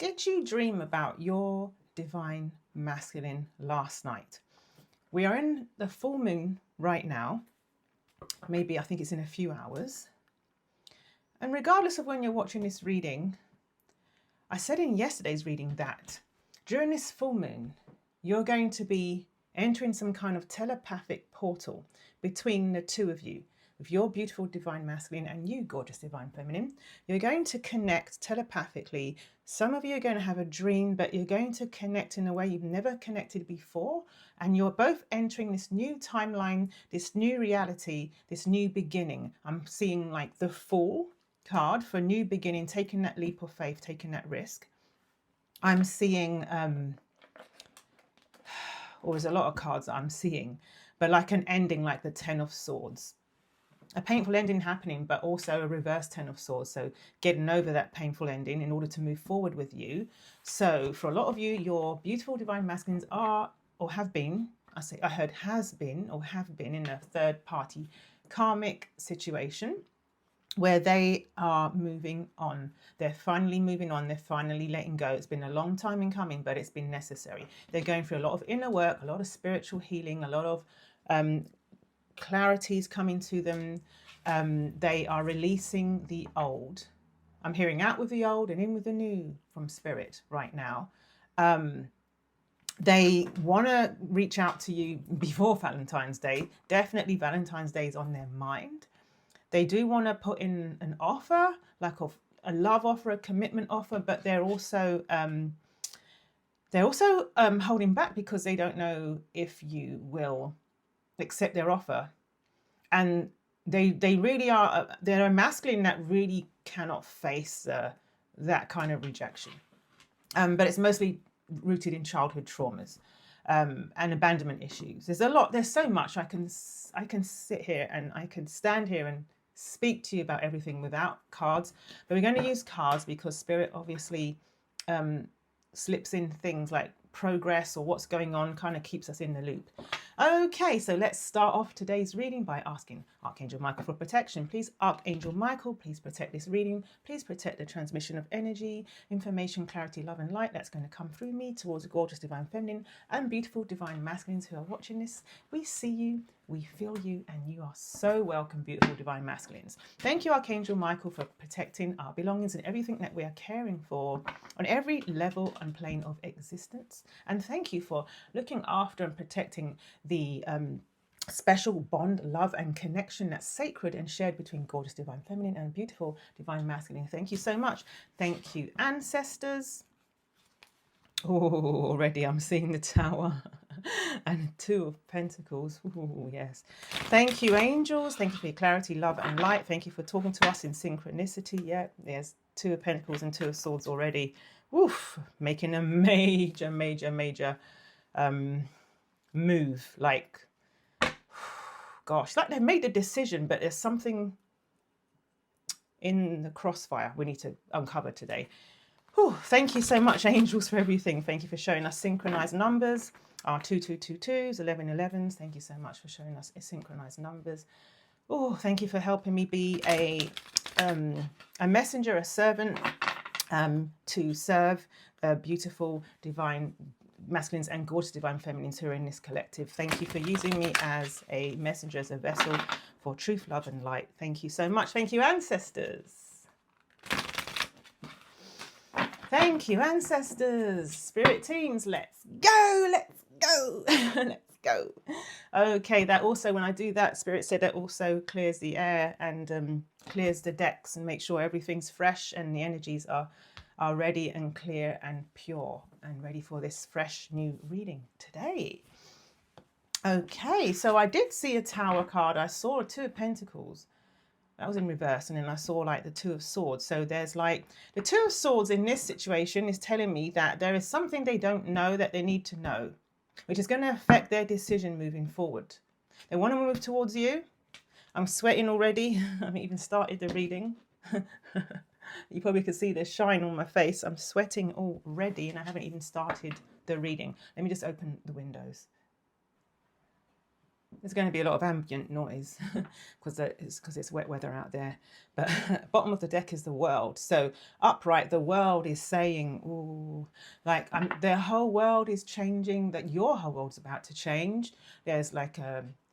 did you dream about your divine masculine last night? We are in the full moon right now. Maybe I think it's in a few hours. And regardless of when you're watching this reading, I said in yesterday's reading that during this full moon, you're going to be entering some kind of telepathic portal between the two of you, with your beautiful divine masculine and you, gorgeous divine feminine. You're going to connect telepathically. Some of you are going to have a dream, but you're going to connect in a way you've never connected before. And you're both entering this new timeline, this new reality, this new beginning. I'm seeing like the Fool card for new beginning, taking that leap of faith, taking that risk. I'm seeing, there's a lot of cards that I'm seeing, but like an ending, like the 10 of Swords. A painful ending happening, but also a reverse 10 of Swords. So getting over that painful ending in order to move forward with you. So for a lot of you, your beautiful divine masculines are or have been, I heard has been or have been in a third party karmic situation where they are moving on. They're finally moving on. They're finally letting go. It's been a long time in coming, but it's been necessary. They're going through a lot of inner work, a lot of spiritual healing, a lot of clarity is coming to them. They are releasing the old. I'm hearing out with the old and in with the new from spirit right now. They want to reach out to you before Valentine's Day. Definitely Valentine's Day is on their mind. They do want to put in an offer, like a love offer, a commitment offer, but they're also holding back because they don't know if you will accept their offer. And they really are, they're a masculine that really cannot face that kind of rejection. But it's mostly rooted in childhood traumas and abandonment issues. There's so much. I can sit here and I can stand here and speak to you about everything without cards, but we're going to use cards because spirit obviously slips in things like progress or what's going on, kind of keeps us in the loop. Okay, so let's start off today's reading by asking Archangel Michael for protection. Please, Archangel Michael, please protect this reading. Please protect the transmission of energy, information, clarity, love and light that's going to come through me towards gorgeous divine feminine and beautiful divine masculines who are watching this. We see you, we feel you, and you are so welcome, beautiful divine masculines. Thank you, Archangel Michael, for protecting our belongings and everything that we are caring for on every level and plane of existence. And thank you for looking after and protecting the special bond, love and connection that's sacred and shared between gorgeous divine feminine and beautiful divine masculine. Thank you so much. Thank you, ancestors. Oh, already I'm seeing the Tower and 2 of Pentacles. Oh, yes. Thank you, angels. Thank you for your clarity, love and light. Thank you for talking to us in synchronicity. Yeah, there's 2 of Pentacles and 2 of Swords already. Woof, making a major move. Like, gosh, like they've made a decision, but there's something in the crossfire we need to uncover today. Whew, thank you so much, angels, for everything. Thank you for showing us synchronized numbers, our 2222s, 1111s. Thank you so much for showing us synchronized numbers. Oh, thank you for helping me be a messenger, a servant, to serve beautiful divine masculines and gorgeous divine feminines who are in this collective. Thank you for using me as a messenger, as a vessel for truth, love and light. Thank you so much. Thank you, ancestors. Thank you, ancestors. Spirit teams, let's go, let's go, let's go. Okay, that also, when I do that, Spirit said that also clears the air and clears the decks and makes sure everything's fresh and the energies are ready and clear and pure and ready for this fresh new reading today. Okay, so I did see a Tower card. I saw a 2 of Pentacles. That was in reverse, and then I saw like the 2 of Swords. So there's like the 2 of Swords in this situation is telling me that there is something they don't know that they need to know, which is going to affect their decision moving forward. They want to move towards you. I'm sweating already. I haven't even started the reading. You probably could see the shine on my face. I'm sweating already and I haven't even started the reading. Let me just open the windows. There's going to be a lot of ambient noise because it's wet weather out there. But bottom of the deck is the world. So upright, the world is saying, "Ooh, like their whole world is changing. That your whole world's about to change." There's like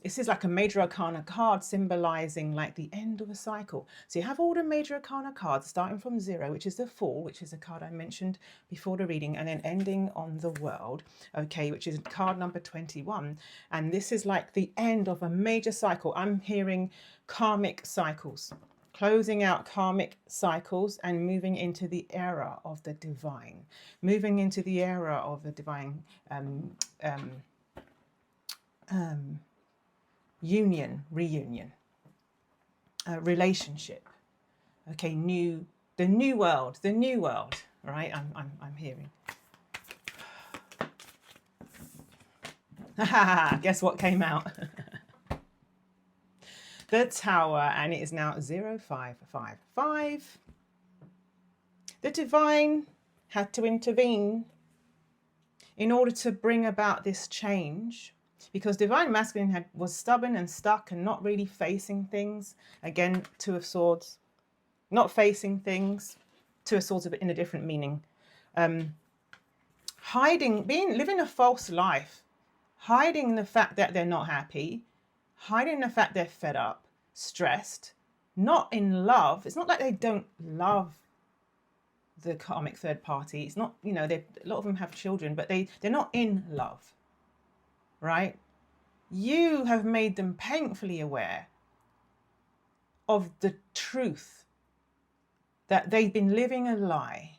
this is like a major arcana card symbolizing like the end of a cycle. So you have all the major arcana cards starting from 0, which is the Fool, which is a card I mentioned before the reading, and then ending on the World, okay, which is card number 21. And this is like the end of a major cycle. I'm hearing karmic cycles, closing out karmic cycles and moving into the era of the divine, moving into the era of the divine union, reunion, relationship. Okay, the new world, right? I'm hearing. Guess what came out? The Tower, and it is now 0555. The divine had to intervene in order to bring about this change, because divine masculine was stubborn and stuck and not really facing things. Again, Two of Swords, not facing things. Two of Swords in a different meaning. Hiding, living a false life, hiding the fact that they're not happy, hiding the fact they're fed up, stressed, not in love. It's not like they don't love the karmic third party. It's not, you know, a lot of them have children, but they're not in love, right? You have made them painfully aware of the truth that they've been living a lie.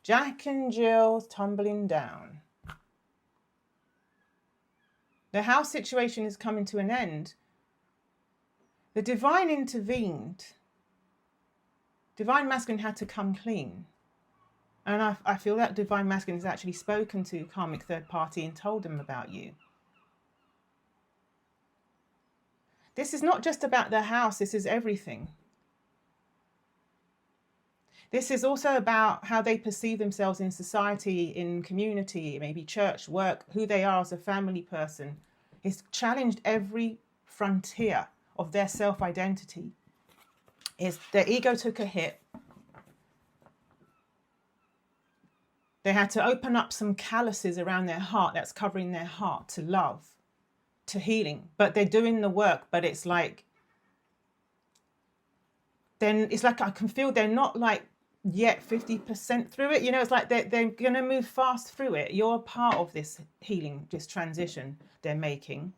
Jack and Jill tumbling down. The house situation is coming to an end. The divine intervened. Divine masculine had to come clean. And I feel that divine masculine has actually spoken to karmic third party and told them about you. This is not just about the house, this is everything. This is also about how they perceive themselves in society, in community, maybe church, work, who they are as a family person. It's challenged every frontier of their self-identity. Their ego took a hit. They had to open up some calluses around their heart that's covering their heart to love, to healing. But they're doing the work, but it's like, then it's like I can feel they're not like yet 50% through it. You know, it's like they're going to move fast through it. You're part of this healing, this transition they're making.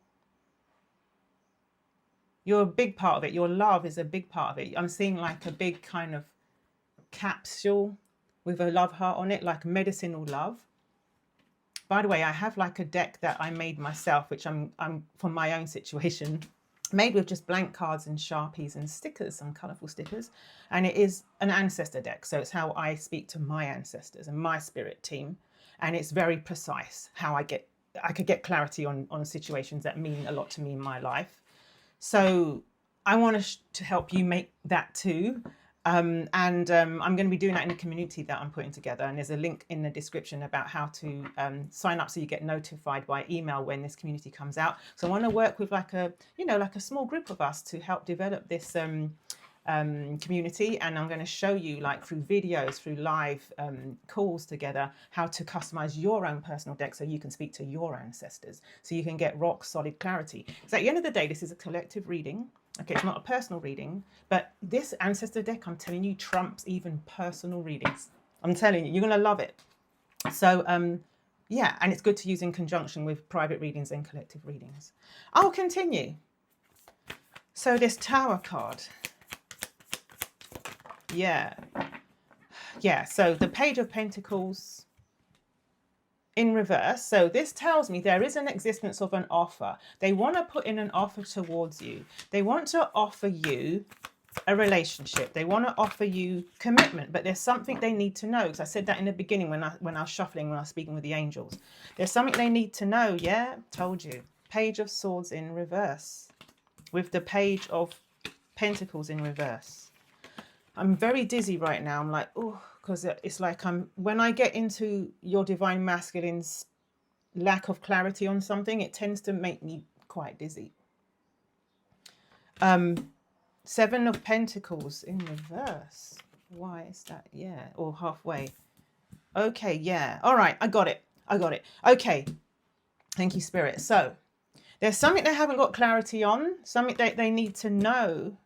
You're a big part of it. Your love is a big part of it. I'm seeing like a big kind of capsule with a love heart on it, like medicinal love. By the way, I have like a deck that I made myself, which I'm from my own situation, made with just blank cards and Sharpies and stickers, some colourful stickers. And it is an ancestor deck. So it's how I speak to my ancestors and my spirit team. And it's very precise how I could get clarity on situations that mean a lot to me in my life. So I want to help you make that too. I'm going to be doing that in a community that I'm putting together, and there's a link in the description about how to sign up so you get notified by email when this community comes out. So I want to work with like a small group of us to help develop this community, and I'm going to show you like through videos, through live calls together, how to customize your own personal deck so you can speak to your ancestors, so you can get rock solid clarity. So at the end of the day, this is a collective reading. Okay, it's not a personal reading, but this ancestor deck, I'm telling you, trumps even personal readings. I'm telling you, you're going to love it. So, yeah, and it's good to use in conjunction with private readings and collective readings. I'll continue. So this Tower card. Yeah. So the Page of Pentacles in reverse. So this tells me there is an existence of an offer. They want to put in an offer towards you. They want to offer you a relationship. They want to offer you commitment, but there's something they need to know. Because I said that in the beginning when I was shuffling, when I was speaking with the angels. There's something they need to know. Yeah, told you. Page of Swords in reverse with the Page of Pentacles in reverse. I'm very dizzy right now. I'm like, oh, because it's like when I get into your divine masculine's lack of clarity on something, it tends to make me quite dizzy. Seven of Pentacles in reverse. Why is that? Yeah, or halfway. Okay, yeah. All right, I got it. I got it. Okay. Thank you, Spirit. So there's something they haven't got clarity on, something that they need to know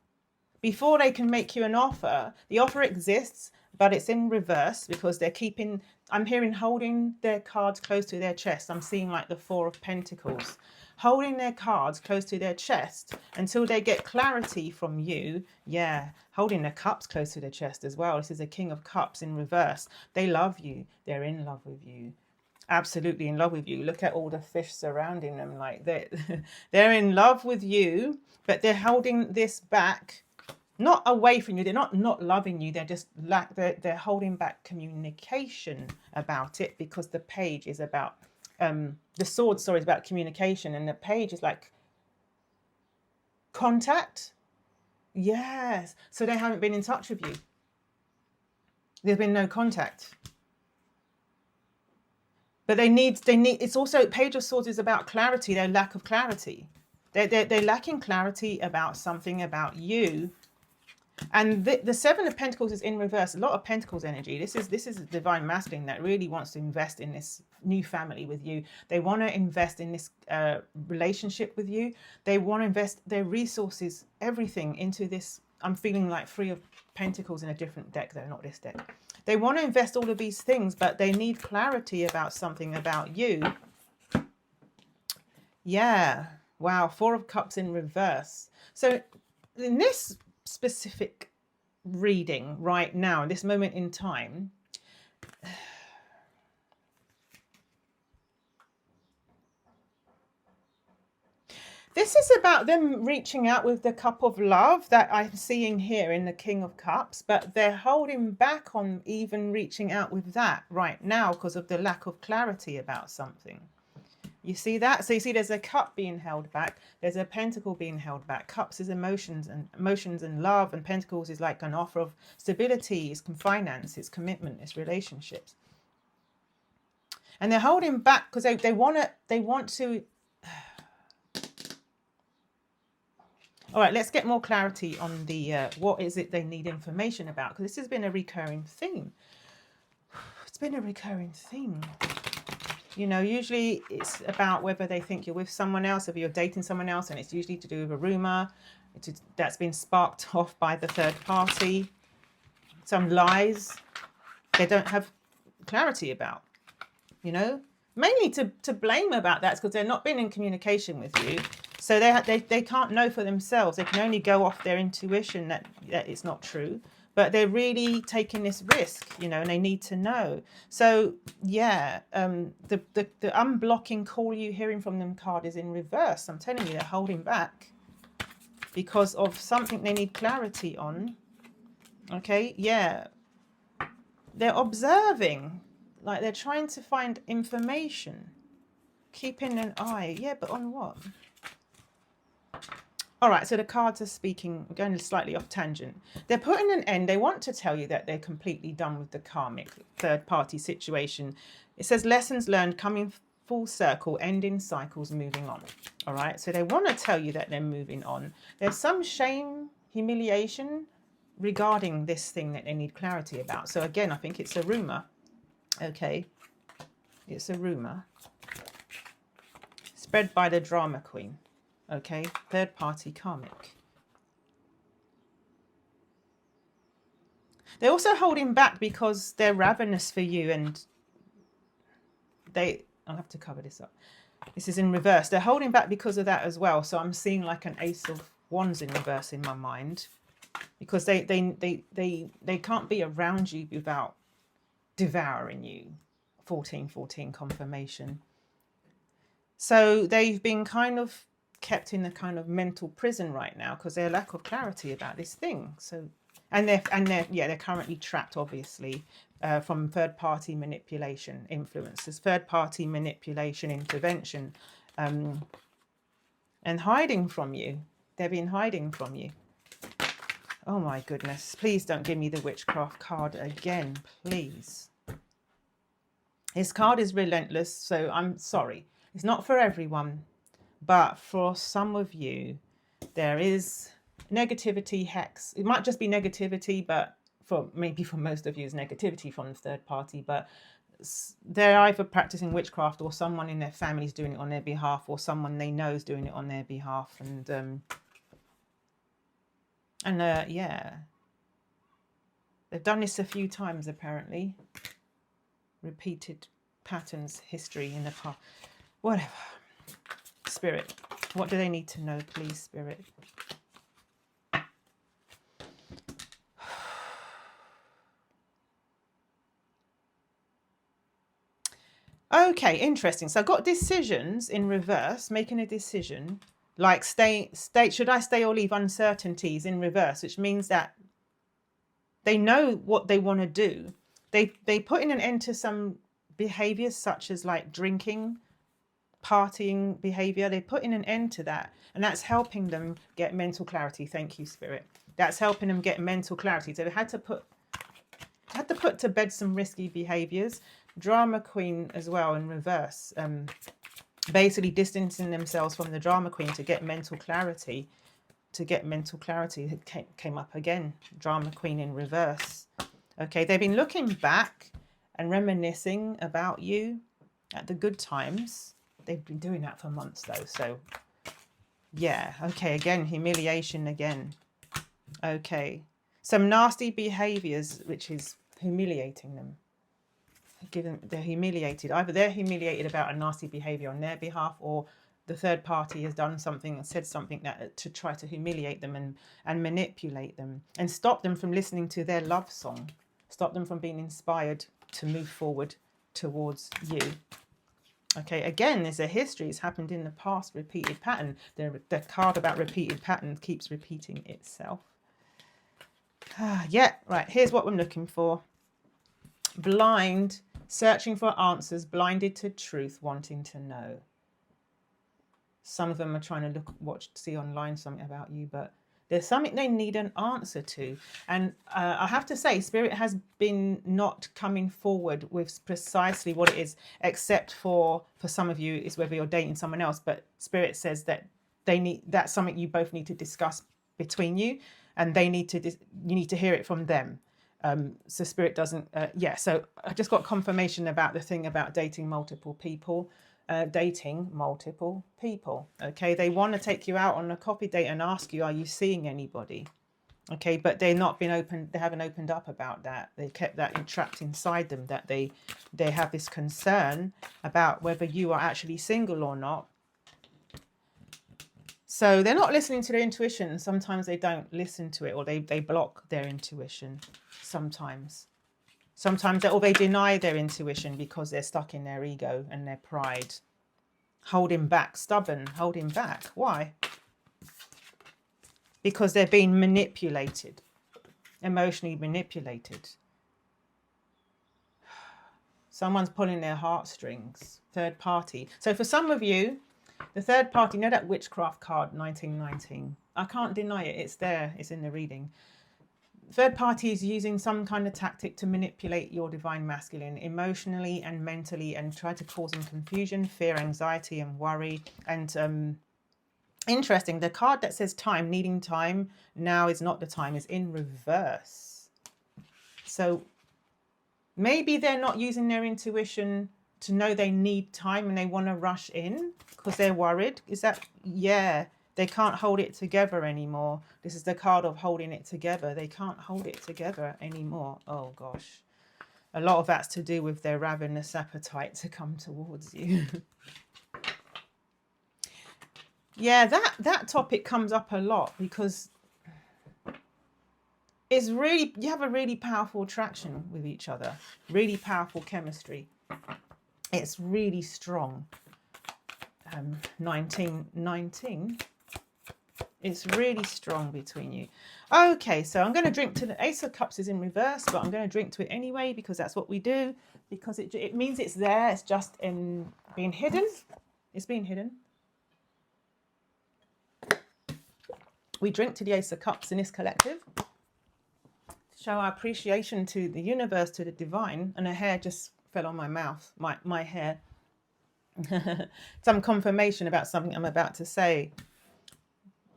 before they can make you an offer. The offer exists, but it's in reverse because they're keeping, I'm hearing holding their cards close to their chest. I'm seeing like the Four of Pentacles, holding their cards close to their chest until they get clarity from you. Yeah, holding their cups close to their chest as well. This is a King of Cups in reverse. They love you. They're in love with you. Absolutely in love with you. Look at all the fish surrounding them. Like they're in love with you, but they're holding this back, not away from you. They're not loving you. They're just they're holding back communication about it, because the page is about the sword, sorry, is about communication, and the page is like contact. Yes. So they haven't been in touch with you. There's been no contact. But they need, it's also, Page of Swords is about clarity, their lack of clarity. They're lacking clarity about something about you. And the Seven of Pentacles is in reverse. A lot of Pentacles energy. This is a divine masculine that really wants to invest in this new family with you. They want to invest in this relationship with you. They want to invest their resources, everything into this. I'm feeling like Three of Pentacles in a different deck though, not this deck. They want to invest all of these things, but they need clarity about something about you. Yeah. Wow. Four of Cups in reverse. So in this specific reading right now, in this moment in time, this is about them reaching out with the cup of love that I'm seeing here in the King of Cups, but they're holding back on even reaching out with that right now because of the lack of clarity about something. You see that? So you see there's a cup being held back. There's a pentacle being held back. Cups is emotions and love, and pentacles is like an offer of stability, it's finance, it's commitment, it's relationships. And they're holding back because they want to. All right, let's get more clarity on the what is it they need information about, because this has been a recurring theme. It's been a recurring theme. You know, usually it's about whether they think you're with someone else, if you're dating someone else, and it's usually to do with a rumor that's been sparked off by the third party. Some lies they don't have clarity about, you know. Mainly to blame about that is because they're not been in communication with you. So they can't know for themselves. They can only go off their intuition that it's not true. But they're really taking this risk, you know, and they need to know. So, yeah, the unblocking call you hearing from them card is in reverse. I'm telling you, they're holding back because of something they need clarity on. Okay, yeah. They're observing, like they're trying to find information. Keeping an eye. Yeah, but on what? All right, so the cards are speaking, we're going slightly off tangent. They're putting an end. They want to tell you that they're completely done with the karmic third-party situation. It says lessons learned coming full circle, ending cycles, moving on. All right, so they want to tell you that they're moving on. There's some shame, humiliation regarding this thing that they need clarity about. So again, I think it's a rumor. Okay, it's a rumor spread by the drama queen. Okay, third party karmic. They're also holding back because they're ravenous for you, and I'll have to cover this up. This is in reverse. They're holding back because of that as well. So I'm seeing like an Ace of Wands in reverse in my mind, because they can't be around you without devouring you. 1414 confirmation. So they've been kind of kept in a kind of mental prison right now because their lack of clarity about this thing. So they're currently trapped, obviously, from third party manipulation, influences, third party manipulation, intervention, and hiding from you. They've been hiding from you. Oh my goodness, please don't give me the witchcraft card again, please. This card is relentless, so I'm sorry. It's not for everyone. But for some of you, there is negativity, hex. It might just be negativity, but maybe for most of you is negativity from the third party, but they're either practicing witchcraft, or someone in their family is doing it on their behalf, or someone they know is doing it on their behalf. And yeah, they've done this a few times apparently. Repeated patterns, history in the past, whatever. Spirit, what do they need to know, please, Spirit? Okay, interesting. So I've got decisions in reverse, making a decision like should I stay or leave, uncertainties in reverse, which means that they know what they want to do. They put in an end to some behaviors such as like drinking, partying behavior. They put in an end to that, and that's helping them get mental clarity. Thank you, Spirit. That's helping them get mental clarity. So they had to put to bed some risky behaviors. Drama queen as well in reverse, basically distancing themselves from the drama queen to get mental clarity. It came up again. Drama queen in reverse. Okay, they've been looking back and reminiscing about you at the good times. They've been doing that for months though. So yeah, okay, again, humiliation again. Okay, some nasty behaviors, which is humiliating them. They're humiliated. Either they're humiliated about a nasty behavior on their behalf, or the third party has done something and said something that to try to humiliate them and manipulate them and stop them from listening to their love song, stop them from being inspired to move forward towards you. Okay, again, there's a history. It's happened in the past, repeated pattern. The card about repeated pattern keeps repeating itself. Yeah, right, here's what I'm looking for. Blind, searching for answers, blinded to truth, wanting to know. Some of them are trying to see online something about you, but there's something they need an answer to. And I have to say, Spirit has been not coming forward with precisely what it is, except for some of you, is whether you're dating someone else. But Spirit says that that's something you both need to discuss between you, and you need to hear it from them. So Spirit doesn't, so I just got confirmation about the thing about dating multiple people. Okay, they want to take you out on a coffee date and ask you, are you seeing anybody? Okay, but they haven't opened up about that. They kept that entrapped inside them, that they have this concern about whether you are actually single or not. So they're not listening to their intuition. Sometimes they don't listen to it, or they block their intuition sometimes. Or they deny their intuition because they're stuck in their ego and their pride. Holding back, stubborn, holding back. Why? Because they're being manipulated, emotionally manipulated. Someone's pulling their heartstrings, third party. So for some of you, the third party, you know that witchcraft card, 1919? I can't deny it. It's there. It's in the reading. Third party is using some kind of tactic to manipulate your divine masculine emotionally and mentally, and try to cause them confusion, fear, anxiety, and worry. And interesting, the card that says time, needing time, now is not the time, is in reverse. So maybe they're not using their intuition to know they need time and they want to rush in because they're worried. Is that, yeah. They can't hold it together anymore. This is the card of holding it together. They can't hold it together anymore. Oh, gosh. A lot of that's to do with their ravenous appetite to come towards you. Yeah, that topic comes up a lot because it's really, you have a really powerful attraction with each other. Really powerful chemistry. It's really strong. 1919. It's really strong between you. Okay, so I'm going to drink to the Ace of Cups is in reverse, but I'm going to drink to it anyway because that's what we do. Because it means it's there. It's just in being hidden. It's being hidden. We drink to the Ace of Cups in this collective. Show our appreciation to the universe, to the divine. And her hair just fell on my mouth. My hair. Some confirmation about something I'm about to say.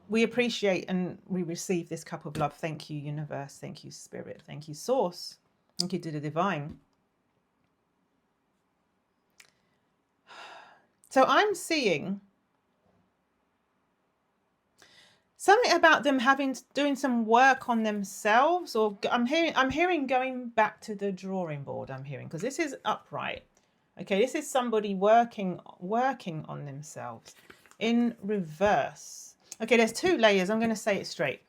we appreciate and we receive this cup of love. Thank you, universe. Thank you, spirit. Thank you, source. Thank you to the divine. So I'm seeing something about them doing some work on themselves, or I'm hearing going back to the drawing board. I'm hearing, because this is upright. Okay, this is somebody working on themselves in reverse. Okay, there's two layers. I'm going to say it straight.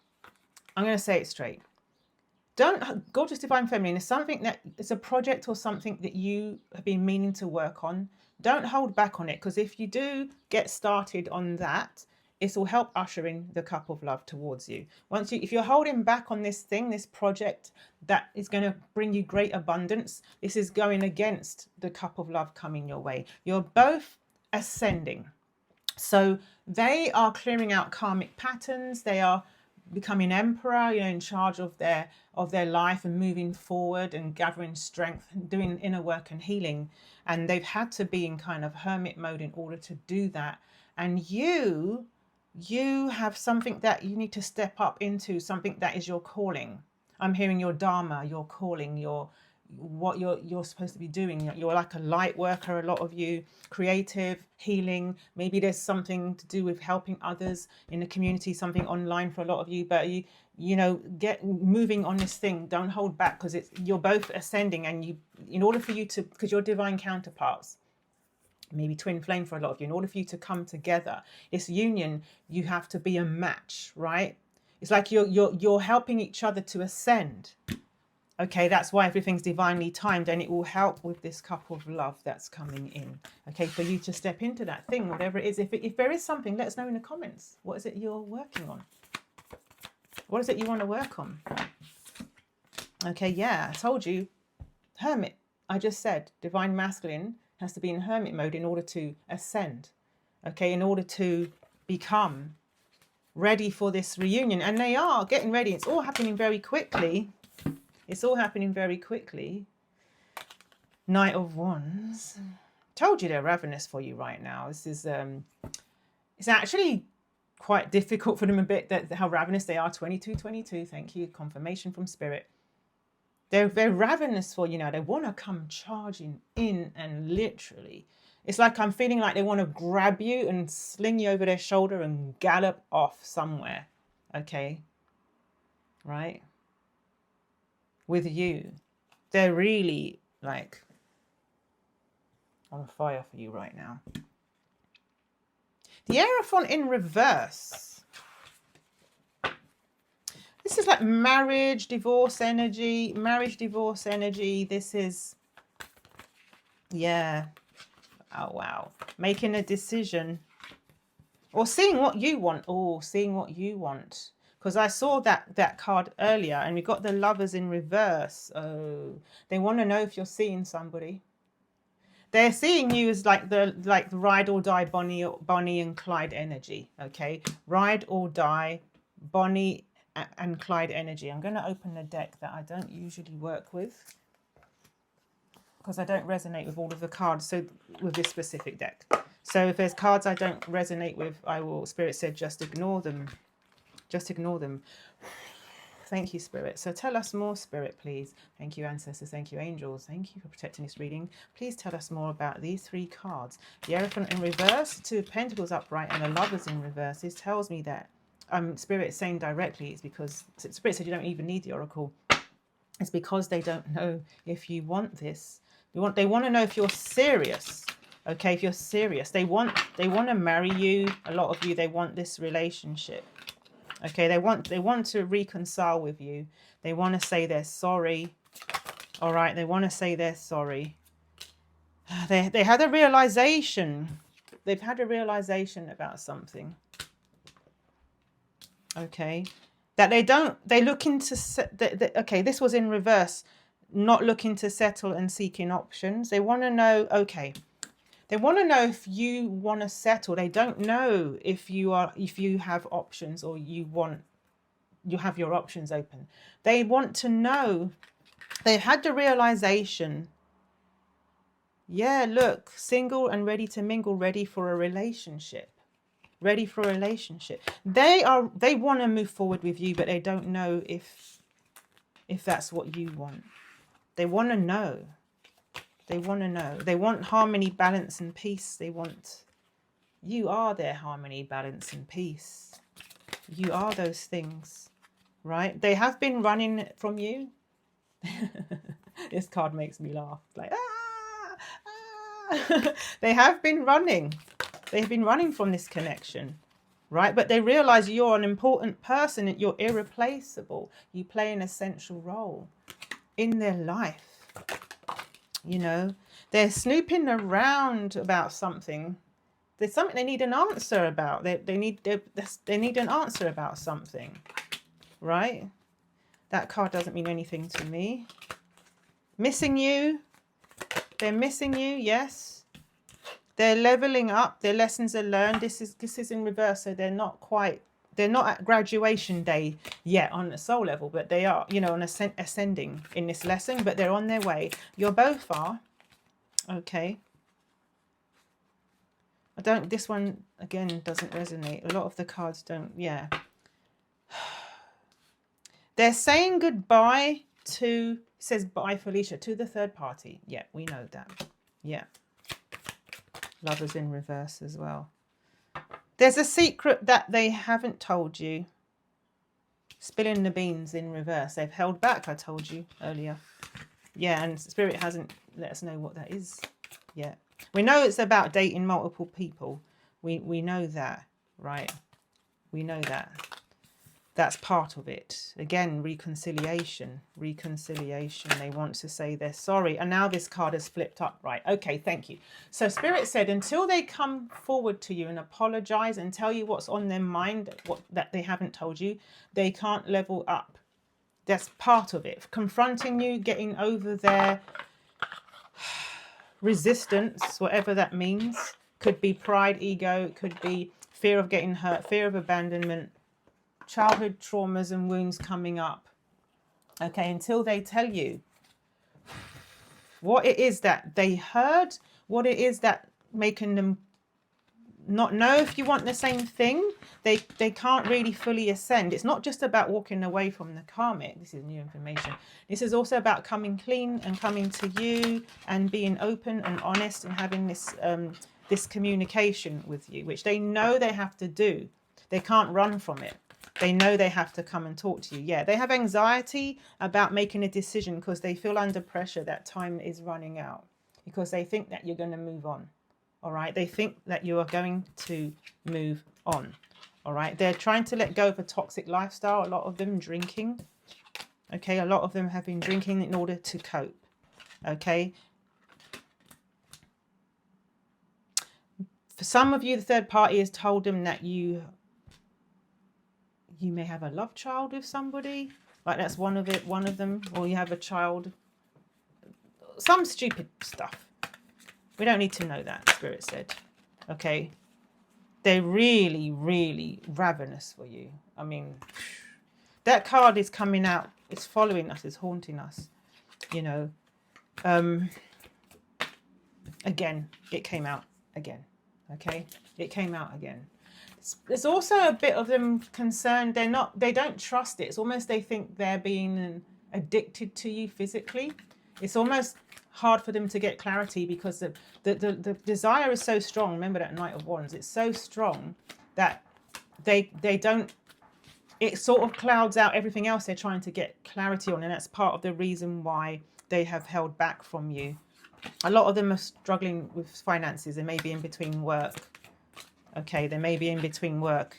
Don't, gorgeous divine feminine, is something that it's a project or something that you have been meaning to work on. Don't hold back on it, because if you do get started on that, it will help usher in the cup of love towards you. If you're holding back on this thing, this project that is going to bring you great abundance, this is going against the cup of love coming your way. You're both ascending. So they are clearing out karmic patterns. They are becoming emperor, in charge of their life and moving forward and gathering strength and doing inner work and healing. And they've had to be in kind of hermit mode in order to do that. And you have something that you need to step up into, something that is your calling. I'm hearing your dharma, your calling, what you're supposed to be doing. You're like a light worker, a lot of you, creative, healing. Maybe there's something to do with helping others in the community, something online for a lot of you. But get moving on this thing. Don't hold back, because you're both ascending, and in order for you to, because you're divine counterparts, maybe twin flame for a lot of you, in order for you to come together, this union, you have to be a match, right? It's like you're helping each other to ascend. Okay, that's why everything's divinely timed, and it will help with this cup of love that's coming in. Okay, for you to step into that thing, whatever it is. If there is something, let us know in the comments. What is it you're working on? What is it you want to work on? Okay, yeah, I told you. Hermit, I just said, divine masculine has to be in hermit mode in order to ascend. Okay, in order to become ready for this reunion. And they are getting ready. It's all happening very quickly. Knight of Wands. Told you they're ravenous for you right now. This is it's actually quite difficult for them a bit, that how ravenous they are. 22. Thank you, confirmation from spirit. They're ravenous for you now. They want to come charging in, and literally, it's like I'm feeling like they want to grab you and sling you over their shoulder and gallop off somewhere. Okay, right? With you, they're really like on fire for you right now. The Hierophant in reverse. This is like marriage, divorce energy. This is, yeah. Oh, wow. Making a decision. Or seeing what you want. Oh, seeing what you want. Because I saw that card earlier, and we got the Lovers in reverse. Oh, they want to know if you're seeing somebody. They're seeing you as like the ride or die Bonnie and Clyde energy. Okay, ride or die Bonnie and Clyde energy. I'm going to open a deck that I don't usually work with, because I don't resonate with all of the cards. So with this specific deck. So if there's cards I don't resonate with, Spirit said, just ignore them. Just ignore them. Thank you, Spirit. So tell us more, Spirit, please. Thank you, ancestors. Thank you, angels. Thank you for protecting this reading. Please tell us more about these three cards. The Hierophant in reverse, Two of Pentacles upright, and the Lovers in reverse. This tells me that Spirit is saying directly, it's because Spirit said you don't even need the Oracle. It's because they don't know if you want this. They want to know if you're serious. Okay, if you're serious. They want to marry you. A lot of you, they want this relationship. Okay, they want to reconcile with you. They want to say they're sorry. All right, they want to say they're sorry. They had a realization. They've had a realization about something. Okay, that they look into. Okay, this was in reverse. Not looking to settle and seeking options. They want to know. Okay. They want to know if you want to settle. They don't know if you have options, or you have your options open. They want to know. They've had the realization. Yeah, look, single and ready to mingle, ready for a relationship. ready for a relationship. They want to move forward with you, but they don't know if that's what you want. They want to know. They want to know. They want harmony, balance, and peace. You are their harmony, balance, and peace. You are those things, right? They have been running from you. This card makes me laugh. Like, they have been running. They've been running from this connection, right? But they realize you're an important person. You're irreplaceable. You play an essential role in their life. You know, they're snooping around about something. There's something they need an answer about. They need an answer about something, right? That card doesn't mean anything to me. Missing you. They're missing you, yes. They're leveling up. Their lessons are learned. This is in reverse, so they're not at graduation day yet on the soul level, but they are, you know, on ascending in this lesson, but they're on their way. You're both are. Okay. This one, again, doesn't resonate. A lot of the cards don't, yeah. They're saying goodbye to, it says bye Felicia, to the third party. Yeah, we know that. Yeah. Lovers in reverse as well. There's a secret that they haven't told you. Spilling the beans in reverse. They've held back, I told you earlier. Yeah, and Spirit hasn't let us know what that is yet. We know it's about dating multiple people. We know that, right? We know that. That's part of it. Again, reconciliation. Reconciliation. They want to say they're sorry. And now this card has flipped up. Right. Okay, thank you. So Spirit said until they come forward to you and apologize and tell you what's on their mind, that they haven't told you, they can't level up. That's part of it. Confronting you, getting over their resistance, whatever that means. Could be pride, ego, could be fear of getting hurt, fear of abandonment, childhood traumas and wounds coming up. Okay, until they tell you what it is that they heard, what it is that making them not know if you want the same thing. They can't really fully ascend. It's not just about walking away from the karmic. This is new information. This is also about coming clean and coming to you and being open and honest and having this communication with you, which they know they have to do. They can't run from it. They know they have to come and talk to you. Yeah, they have anxiety about making a decision because they feel under pressure that time is running out, because they think that you're going to move on. All right. They think that you are going to move on. All right. They're trying to let go of a toxic lifestyle. A lot of them drinking. Okay. A lot of them have been drinking in order to cope. Okay. For some of you, the third party has told them that you may have a love child with somebody. Like that's one of them. Or you have a child. Some stupid stuff. We don't need to know that, Spirit said. Okay. They're really, really ravenous for you. I mean, that card is coming out. It's following us. It's haunting us. You know. Again, it came out again. Okay. It came out again. There's also a bit of them concerned. They don't trust it. It's almost they think they're being addicted to you physically. It's almost hard for them to get clarity because the desire is so strong. Remember that Knight of Wands. It's so strong that they don't, it sort of clouds out everything else they're trying to get clarity on. And that's part of the reason why they have held back from you. A lot of them are struggling with finances. They may be in between work. Okay, they may be in between work.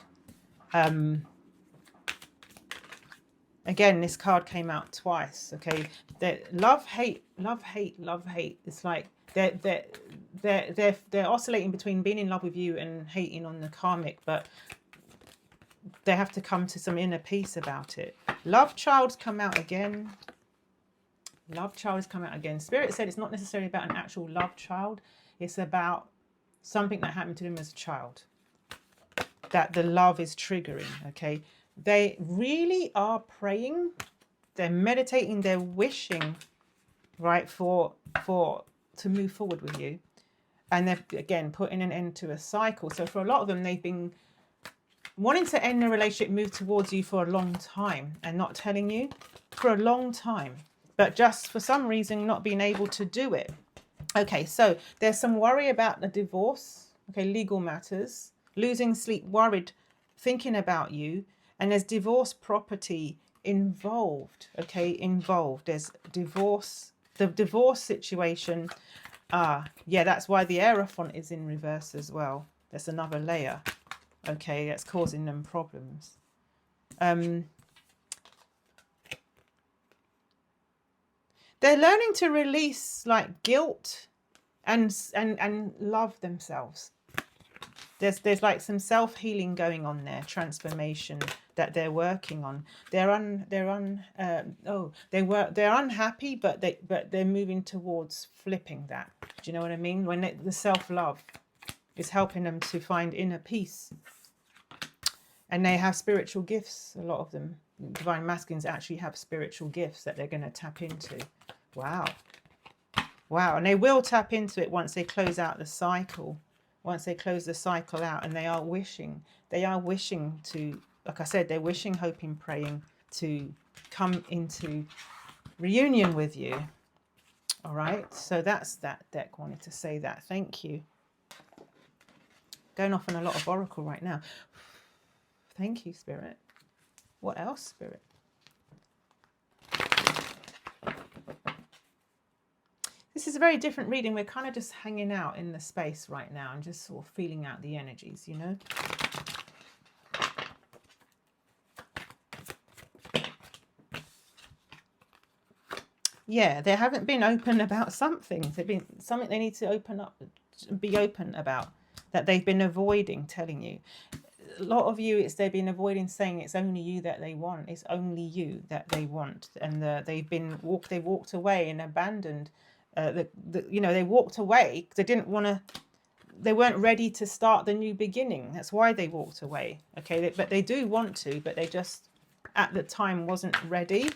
Again, this card came out twice. Okay, love, hate. It's like they're oscillating between being in love with you and hating on the karmic, but they have to come to some inner peace about it. Love child's come out again. Love child has come out again. Spirit said it's not necessarily about an actual love child. It's about something that happened to them as a child that the love is triggering. Okay, they really are praying, they're meditating, they're wishing, right, to move forward with you. And they're, again, putting an end to a cycle. So for a lot of them, they've been wanting to end the relationship, move towards you for a long time and not telling you for a long time, but just for some reason not being able to do it. Okay, so there's some worry about the divorce, okay, legal matters, losing sleep, worried, thinking about you, and there's divorce property involved, okay, involved. There's divorce, the divorce situation. Yeah, that's why the Aerophant is in reverse as well. There's another layer, okay, that's causing them problems. They're learning to release like guilt and love themselves. There's like some self-healing going on there, transformation that they're working on. They're unhappy, but they're moving towards flipping that. Do you know what I mean? When the self-love is helping them to find inner peace. And they have spiritual gifts, a lot of them. Divine masculines actually have spiritual gifts that they're going to tap into. Wow. Wow. And they will tap into it once they close out the cycle. Once they close the cycle out, and they are wishing to, like I said, they're wishing, hoping, praying to come into reunion with you. All right. So that's that deck wanted to say that. Thank you. Going off on a lot of oracle right now. Thank you, Spirit. What else, Spirit? This is a very different reading. We're kind of just hanging out in the space right now and just sort of feeling out the energies, you know? Yeah, they haven't been open about something. They've been something they need to open up, be open about, that they've been avoiding telling you. A lot of you, they've been avoiding saying it's only you that they want. It's only you that they want, and they've walked away and abandoned. They walked away because they didn't want to. They weren't ready to start the new beginning. That's why they walked away. Okay, but they do want to, but they just at the time wasn't ready.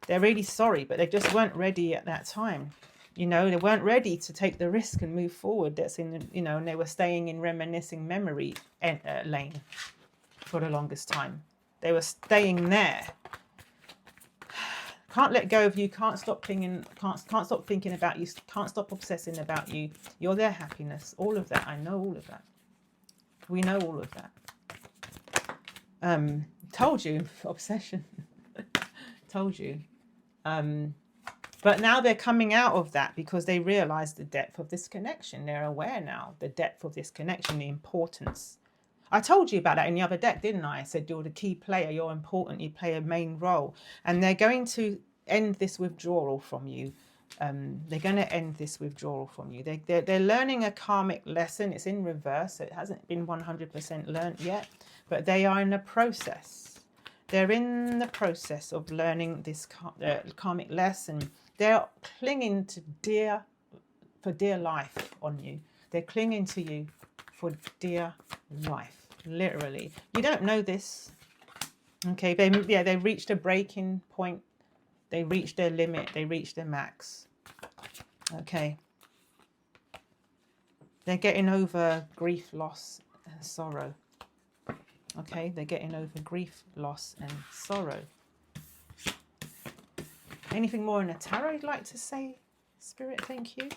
They're really sorry, but they just weren't ready at that time. You know, they weren't ready to take the risk and move forward. That's in the, and they were staying in reminiscing memory lane for the longest time. They were staying there. Can't let go of you. Can't stop thinking. Can't stop thinking about you. Can't stop obsessing about you. You're their happiness. All of that. I know all of that. We know all of that. Told you, obsession. Told you. But now they're coming out of that because they realize the depth of this connection. They're aware now, the depth of this connection, the importance. I told you about that in the other deck, didn't I? I said you're the key player, you're important, you play a main role. And they're going to end this withdrawal from you. They're going to end this withdrawal from you. They're learning a karmic lesson. It's in reverse, so it hasn't been 100% learnt yet. But they are in a process. They're in the process of learning this karmic lesson. They're clinging to for dear life on you. They're clinging to you for dear life, literally. You don't know this. Okay, they reached a breaking point. They reached their limit. They reached their max. Okay. They're getting over grief, loss, and sorrow. Okay, they're getting over grief, loss, and sorrow. Anything more in the tarot you'd like to say, Spirit? Thank you.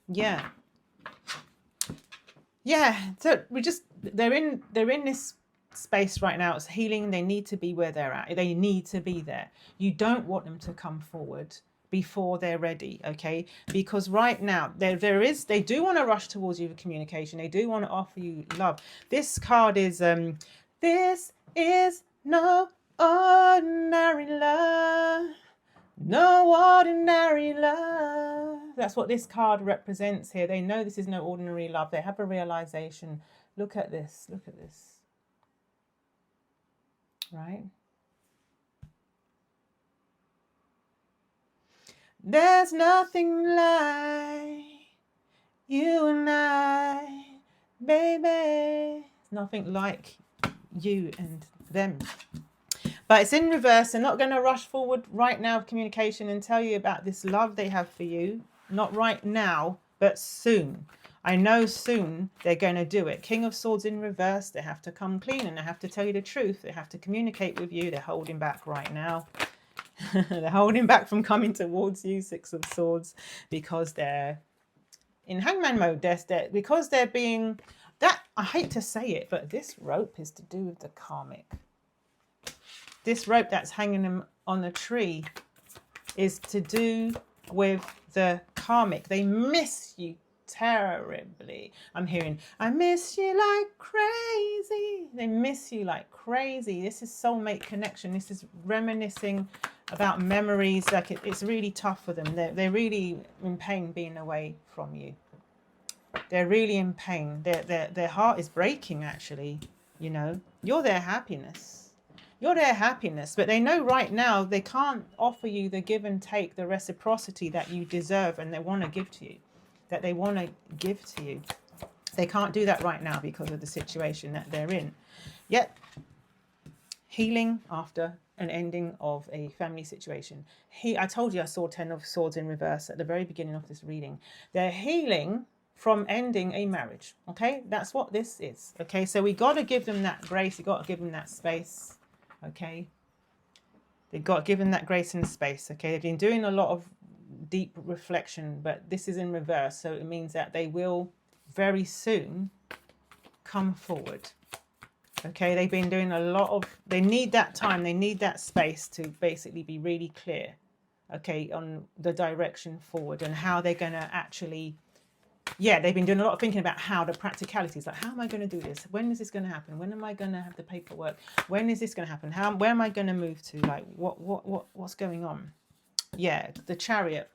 Yeah. So they're in this space right now. It's healing. They need to be where they're at. They need to be there. You don't want them to come forward before they're ready, okay? Because right now they do want to rush towards you with communication. They do want to offer you love. This card is this is no ordinary love. No ordinary love. That's what this card represents here. They know this is no ordinary love. They have a realization. Look at this. Look at this. Right? There's nothing like you and I, baby. There's nothing like you and them. But it's in reverse. They're not going to rush forward right now of communication and tell you about this love they have for you. Not right now, but soon. I know soon they're going to do it. King of Swords in reverse. They have to come clean and they have to tell you the truth. They have to communicate with you. They're holding back right now. They're holding back from coming towards you. Six of Swords, because they're in hangman mode. Because they're being that, I hate to say it, but this rope is to do with the karmic. This rope that's hanging them on the tree is to do with the karmic. They miss you terribly. I'm hearing, I miss you like crazy. They miss you like crazy. This is soulmate connection. This is reminiscing about memories. Like it's really tough for them. They're really in pain being away from you. They're really in pain. Their heart is breaking, actually. You know, you're their happiness. You're their happiness, but they know right now they can't offer you the give and take, the reciprocity that you deserve and they want to give to you, that they want to give to you. They can't do that right now because of the situation that they're in. Yet, healing after an ending of a family situation. I told you I saw 10 of Swords in reverse at the very beginning of this reading. They're healing from ending a marriage. Okay, that's what this is. Okay, so we got to give them that grace. We got to give them that space. Okay, they've got given that grace and space. Okay, they've been doing a lot of deep reflection, but this is in reverse, so it means that they will very soon come forward. Okay, they've been doing a lot of, they need that time, they need that space to basically be really clear, okay, on the direction forward and how they're going to actually, yeah, they've been doing a lot of thinking about how the practicalities, like how am I going to do this? When is this going to happen? When am I going to have the paperwork? When is this going to happen? Where am I going to move to? Like what's going on? Yeah, the Chariot.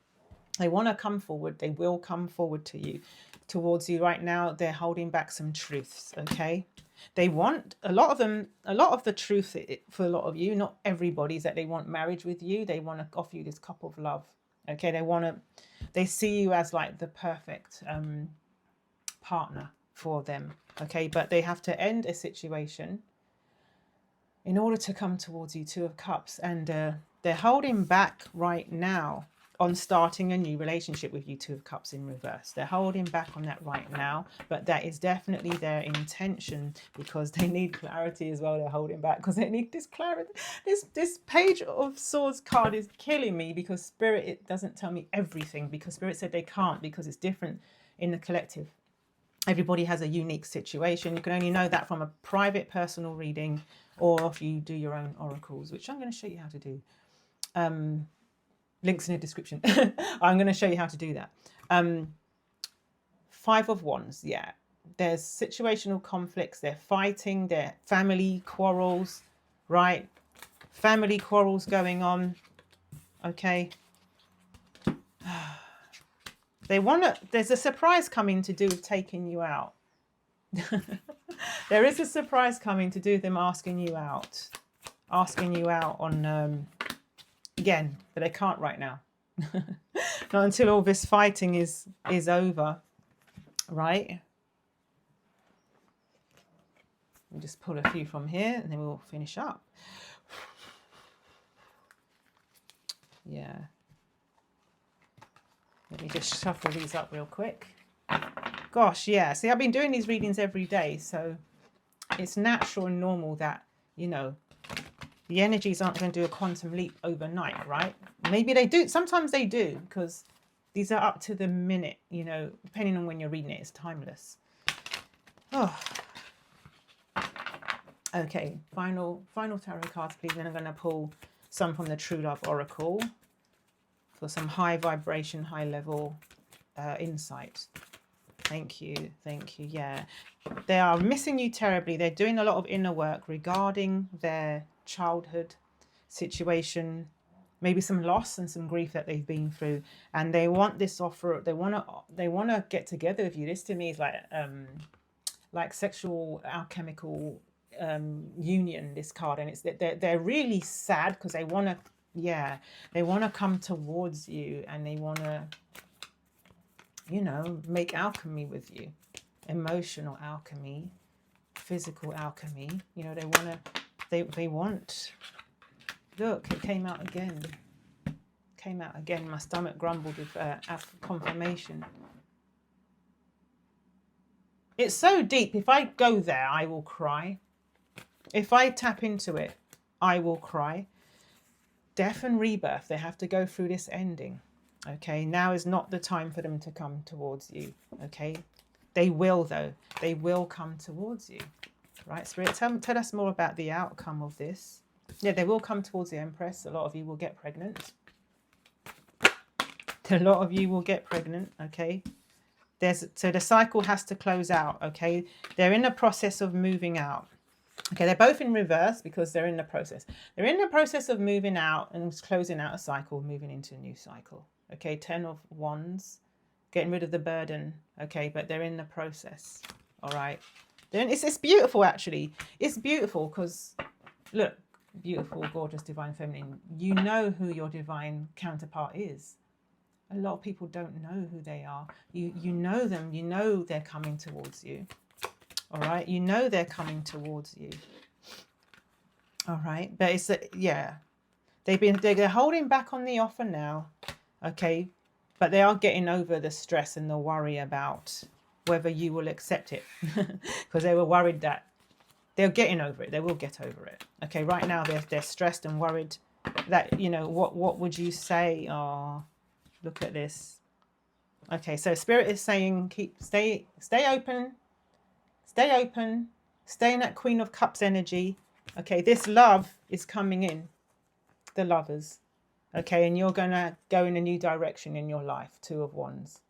They want to come forward. They will come forward to you, towards you. Right now, they're holding back some truths. Okay, they want a lot of them. A lot of the truth for a lot of you, not everybody, is that they want marriage with you. They want to offer you this cup of love. Okay, they see you as like the perfect partner for them. Okay, but they have to end a situation in order to come towards you. Two of Cups, and they're holding back right now on starting a new relationship with you. Two of Cups in reverse. They're holding back on that right now, but that is definitely their intention because they need clarity as well. They're holding back because they need this clarity. This Page of Swords card is killing me because Spirit, it doesn't tell me everything, because Spirit said they can't, because it's different in the collective. Everybody has a unique situation. You can only know that from a private personal reading, or if you do your own oracles, which I'm going to show you how to do. Links in the description. I'm going to show you how to do that. Five of Wands, yeah. There's situational conflicts. They're fighting. They're family quarrels, right? Family quarrels going on. Okay. There's a surprise coming to do with taking you out. There is a surprise coming to do with them asking you out on, again, but they can't right now. Not until all this fighting is over, right? We'll just pull a few from here and then we'll finish up. Yeah. Let me just shuffle these up real quick. Gosh, yeah. See, I've been doing these readings every day, so it's natural and normal that, you know, the energies aren't going to do a quantum leap overnight, right? Maybe they do. Sometimes they do, because these are up to the minute, you know, depending on when you're reading it, it's timeless. Oh. Okay, final tarot cards, please. Then I'm going to pull some from the True Love Oracle for some high vibration, high level insight. Thank you. Yeah, they are missing you terribly. They're doing a lot of inner work regarding their childhood situation, maybe some loss and some grief that they've been through, and they want this offer. They want to get together with you. This to me is like sexual alchemical union, this card, and it's that they're really sad because they want to, yeah, they want to come towards you and they want to, you know, make alchemy with you, emotional alchemy, physical alchemy. You know, they want Look, it came out again. Came out again. My stomach grumbled with confirmation. It's so deep. If I go there, I will cry. If I tap into it, I will cry. Death and rebirth, they have to go through this ending. Okay, now is not the time for them to come towards you. Okay, they will though. They will come towards you. Right, Spirit, tell us more about the outcome of this. Yeah, they will come towards the Empress. A lot of you will get pregnant. A lot of you will get pregnant. Okay, so the cycle has to close out. Okay, they're in the process of moving out. Okay, they're both in reverse because they're in the process. They're in the process of moving out and closing out a cycle, moving into a new cycle. Okay, 10 of Wands, getting rid of the burden. Okay, but they're in the process. All right. It's beautiful, actually. It's beautiful because, look, beautiful, gorgeous, divine feminine. You know who your divine counterpart is. A lot of people don't know who they are. You know them. You know they're coming towards you. All right, you know they're coming towards you. All right, but it's yeah, they're holding back on the offer now. Okay, but they are getting over the stress and the worry about whether you will accept it, because they were worried that they're getting over it. They will get over it. Okay, right now they're stressed and worried that, you know, what would you say? Oh, look at this. Okay, so Spirit is saying stay open. Stay open. Stay in that Queen of Cups energy. Okay, this love is coming in. The lovers. Okay, and you're going to go in a new direction in your life. 2 of Wands.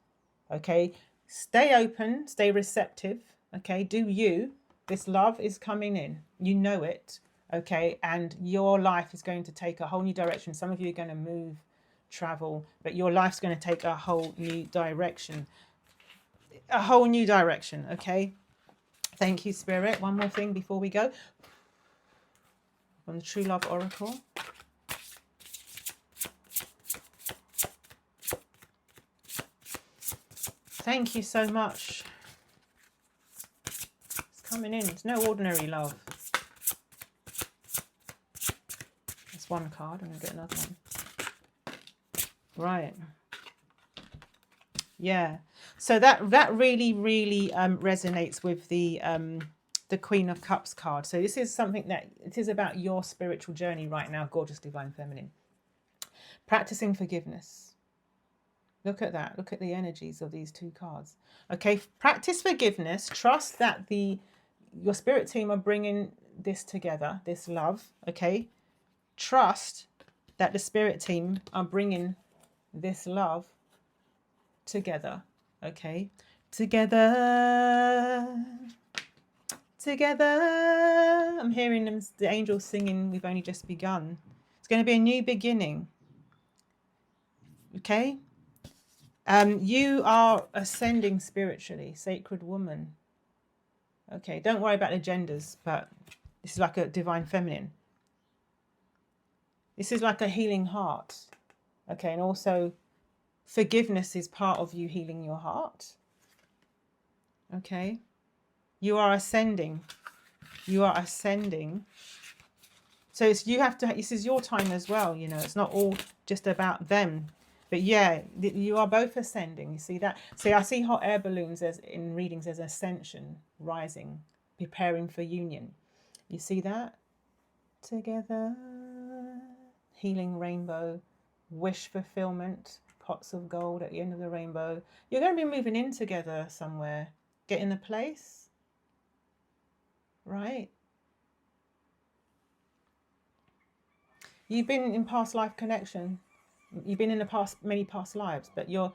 Okay, stay open. Stay receptive. Okay, do you. This love is coming in. You know it. Okay, and your life is going to take a whole new direction. Some of you are going to move, travel, but your life's going to take a whole new direction. A whole new direction, okay? Thank you, Spirit. One more thing before we go. From the True Love Oracle. Thank you so much. It's coming in. It's no ordinary love. That's one card. I'm going to get another one. Right. Yeah. So that really resonates with the Queen of Cups card. So this is something that it is about your spiritual journey right now, gorgeous divine feminine. Practicing forgiveness. Look at that. Look at the energies of these 2 cards. Okay, practice forgiveness. Trust that your spirit team are bringing this together, this love. Okay, trust that the spirit team are bringing this love together. Okay, together. I'm hearing them, the angels singing, we've only just begun. It's going to be a new beginning. Okay, you are ascending spiritually, sacred woman. Okay, don't worry about the genders, but this is like a divine feminine. This is like a healing heart. Okay, and also forgiveness is part of you healing your heart. Okay, you are ascending. You are ascending. So you have to, this is your time as well, you know, it's not all just about them. But yeah, you are both ascending. You see that? See, I see hot air balloons as in readings as ascension, rising, preparing for union. You see that? Together, healing rainbow, wish fulfillment, pots of gold at the end of the rainbow. You're going to be moving in together somewhere, getting a place, right? You've been in past life connection. You've been in the past, many past lives, but you're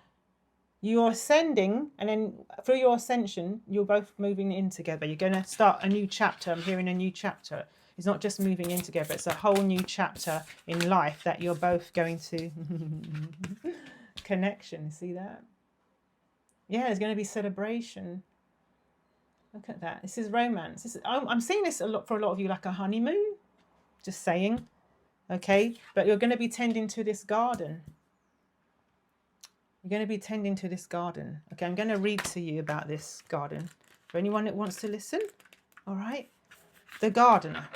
ascending, and then through your ascension, you're both moving in together. You're going to start a new chapter. I'm hearing a new chapter. It's not just moving in together. It's a whole new chapter in life that you're both going to connection. See that? Yeah, there's going to be celebration. Look at that. This is romance. I'm seeing this a lot for a lot of you, like a honeymoon. Just saying. Okay, but you're going to be tending to this garden. You're going to be tending to this garden. Okay, I'm going to read to you about this garden for anyone that wants to listen. All right, the gardener.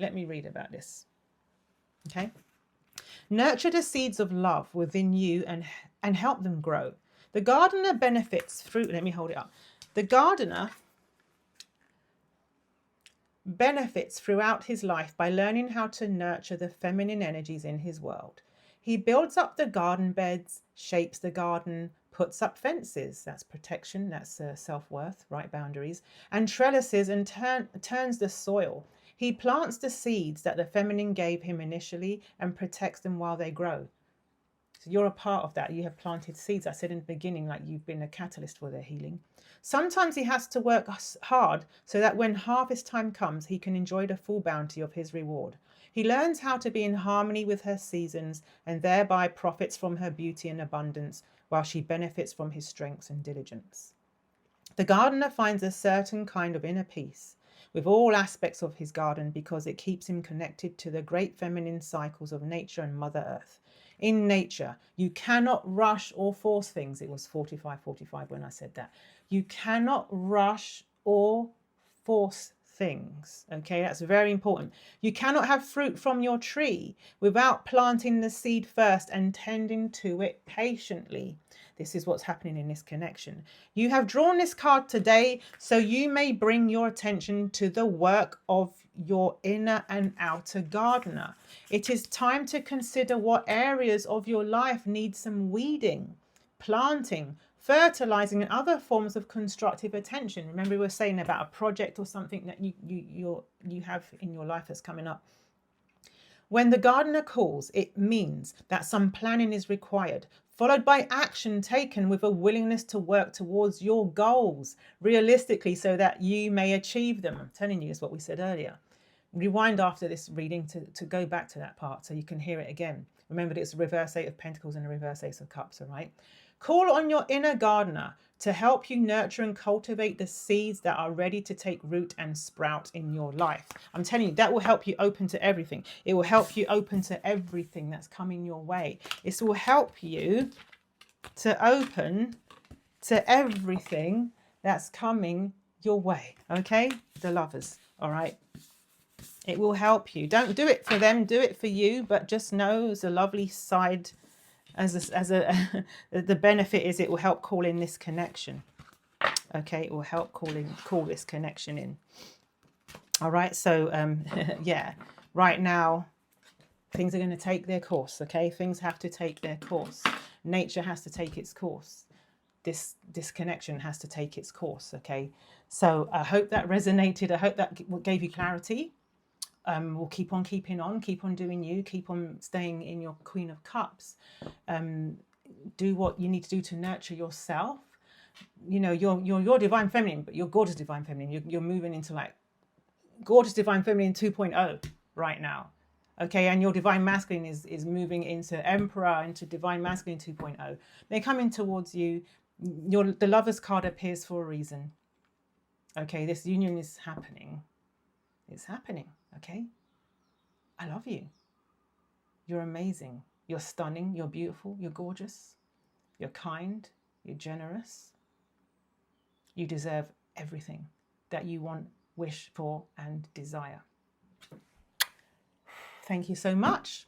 Let me read about this. Okay. Nurture the seeds of love within you and help them grow. The gardener benefits through, let me hold it up. The gardener benefits throughout his life by learning how to nurture the feminine energies in his world. He builds up the garden beds, shapes the garden, puts up fences, that's protection, that's self-worth, right boundaries, and trellises and turns the soil. He plants the seeds that the feminine gave him initially and protects them while they grow. So you're a part of that. You have planted seeds. I said in the beginning, like you've been a catalyst for their healing. Sometimes he has to work hard so that when harvest time comes, he can enjoy the full bounty of his reward. He learns how to be in harmony with her seasons and thereby profits from her beauty and abundance while she benefits from his strengths and diligence. The gardener finds a certain kind of inner peace with all aspects of his garden because it keeps him connected to the great feminine cycles of nature and Mother Earth. In nature, you cannot rush or force things. It was 45 when I said that. You cannot rush or force things. Okay, that's very important. You cannot have fruit from your tree without planting the seed first and tending to it patiently. This is what's happening in this connection. You have drawn this card today so you may bring your attention to the work of your inner and outer gardener. It is time to consider what areas of your life need some weeding, planting, fertilizing, and other forms of constructive attention. Remember, we were saying about a project or something that you have in your life that's coming up. When the gardener calls, it means that some planning is required, followed by action taken with a willingness to work towards your goals realistically so that you may achieve them. I'm telling you, is what we said earlier. Rewind after this reading to go back to that part so you can hear it again. Remember that it's a reverse Eight of Pentacles and a reverse Ace of Cups, all right? Call on your inner gardener to help you nurture and cultivate the seeds that are ready to take root and sprout in your life. I'm telling you, that will help you open to everything. It will help you open to everything that's coming your way. It will help you to open to everything that's coming your way, okay? The lovers, all right? It will help you. Don't do it for them, do it for you, but just know it's a lovely side. The benefit is it will help call in this connection. Okay, it will help call this connection in. All right, so yeah, right now things are going to take their course. Okay, things have to take their course. Nature has to take its course. This connection has to take its course. Okay, so I hope that resonated. I hope that gave you clarity. We'll keep on keeping on, keep on doing you, keep on staying in your Queen of Cups. Do what you need to do to nurture yourself. You know, you're divine feminine, but you're gorgeous divine feminine. You're moving into like gorgeous divine feminine 2.0 right now. Okay, and your divine masculine is moving into Emperor, into divine masculine 2.0. They're coming towards you. The Lover's card appears for a reason. Okay, this union is happening. It's happening. Okay, I love you. You're amazing. You're stunning. You're beautiful. You're gorgeous. You're kind. You're generous. You deserve everything that you want, wish for, and desire. Thank you so much.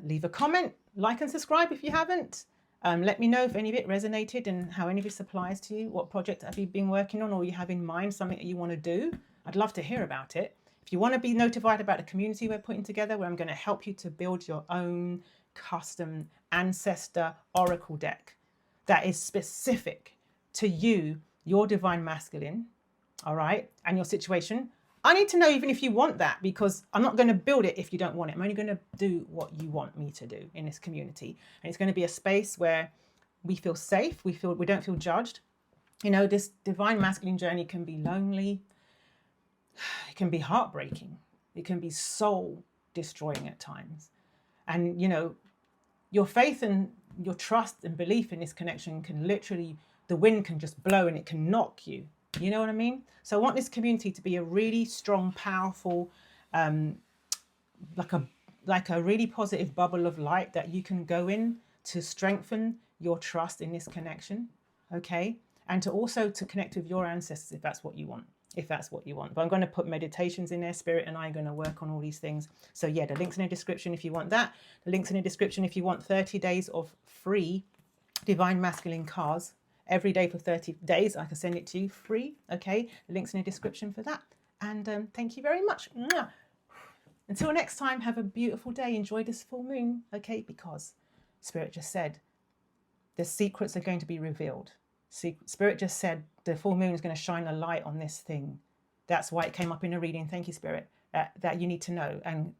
Leave a comment, like and subscribe if you haven't. Let me know if any of it resonated and how any of this applies to you. What project have you been working on, or you have in mind something that you want to do? I'd love to hear about it. If you want to be notified about the community we're putting together, where I'm going to help you to build your own custom ancestor oracle deck that is specific to you, your divine masculine, all right, and your situation. I need to know even if you want that, because I'm not going to build it if you don't want it. I'm only going to do what you want me to do in this community. And it's going to be a space where we feel safe, we don't feel judged. You know, this divine masculine journey can be lonely. It can be heartbreaking. It can be soul destroying at times. And, you know, your faith and your trust and belief in this connection can literally, the wind can just blow and it can knock you. You know what I mean? So I want this community to be a really strong, powerful, like a really positive bubble of light that you can go in to strengthen your trust in this connection. Okay. And to also to connect with your ancestors if that's what you want. if that's what you want. But I'm going to put meditations in there. Spirit and I are going to work on all these things. So yeah, the link's in the description if you want that. The link's in the description if you want 30 days of free Divine Masculine cards every day for 30 days. I can send it to you free. Okay, the link's in the description for that. And thank you very much. Mwah. Until next time, have a beautiful day. Enjoy this full moon. Okay, because Spirit just said the secrets are going to be revealed. Spirit just said the full moon is going to shine a light on this thing. That's why it came up in a reading. Thank you, Spirit, that you need to know. And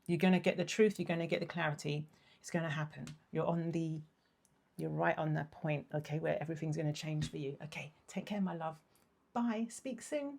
you're going to get the truth. You're going to get the clarity. It's going to happen. You're right on that point, okay, where everything's going to change for you. Okay, take care, my love. Bye. Speak soon.